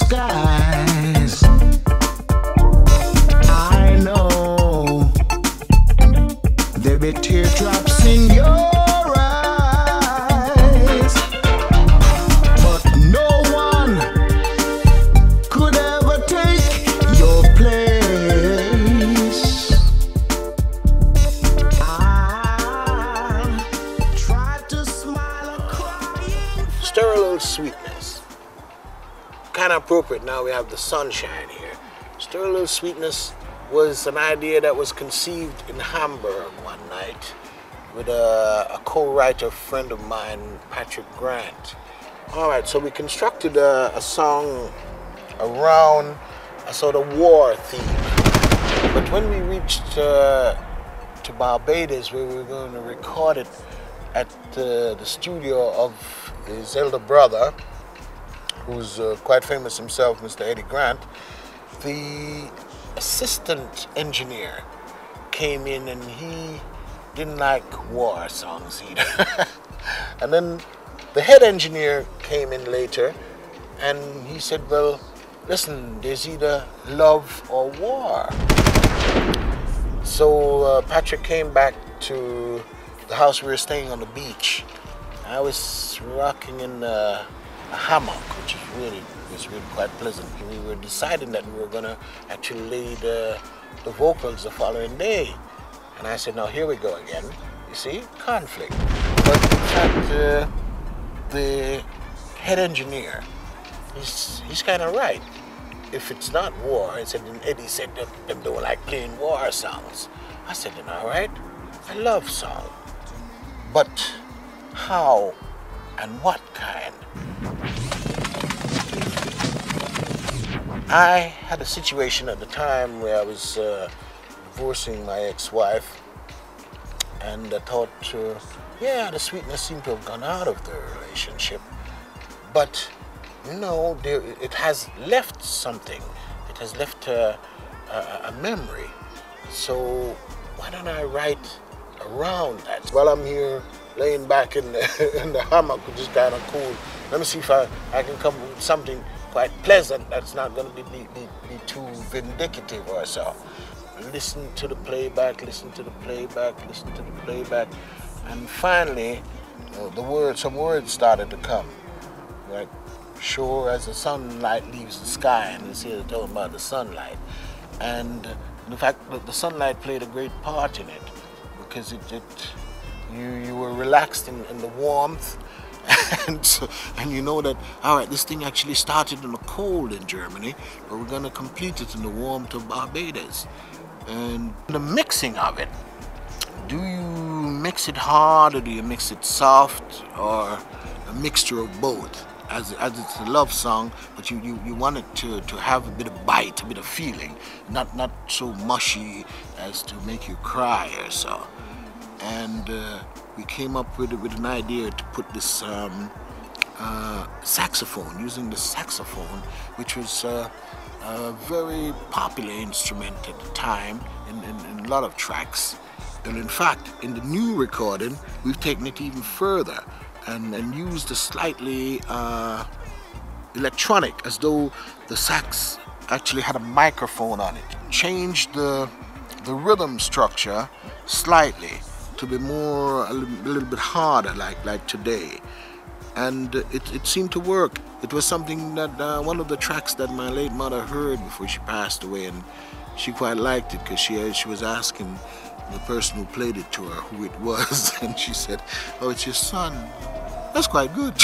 skies. I know there be teardrops in your eyes, but no one could ever take your place. I tried to smile or crying. Stir a little sweetness. Kind of appropriate now we have the sunshine here. Stir a little sweetness was an idea that was conceived in Hamburg one night with a co-writer friend of mine, Patrick Grant. All right, so we constructed a song around a sort of war theme. But when we reached to Barbados, where we were going to record it at the studio of his elder brother, who's quite famous himself, Mr. Eddie Grant, the assistant engineer came in and he didn't like war songs either. And then the head engineer came in later and he said, well, listen, there's either love or war. So Patrick came back to the house we were staying on the beach. I was rocking in a hammock, which was really quite pleasant. We were deciding that we were going to actually lay the vocals the following day. And I said, now here we go again. You see, conflict. But in fact, the head engineer, he's kind of right. If it's not war, I said, and Eddie said that them don't like playing war songs. I said, then all right, I love song. But how and what kind? I had a situation at the time where I was divorcing my ex-wife, and I thought, yeah, the sweetness seemed to have gone out of the relationship, but no, it has left something. It has left a memory. So why don't I write around that? While I'm here laying back in the hammock, which is kind of cool, let me see if I can come up with something quite pleasant that's not going to be too vindictive or so. Listen to the playback, listen to the playback, listen to the playback, and finally some words started to come, like sure as the sunlight leaves the sky, and it's here talking about the sunlight. And in fact, the sunlight played a great part in it, because you were relaxed in the warmth, and you know that, all right, this thing actually started in the cold in Germany, but we're going to complete it in the warmth of Barbados. And the mixing of it, do you mix it hard or do you mix it soft, or a mixture of both? As it's a love song, but you want it to have a bit of bite, a bit of feeling, not so mushy as to make you cry or so. And we came up with an idea to put this saxophone, using the saxophone, which was a very popular instrument at the time in a lot of tracks. And in fact, in the new recording, we've taken it even further and used a slightly electronic, as though the sax actually had a microphone on it. Changed the rhythm structure slightly to be more a little bit harder, like today, and it seemed to work. It was something that one of the tracks that my late mother heard before she passed away, and she quite liked it, because she was asking the person who played it to her who it was, and she said, "Oh, it's your son." That's quite good.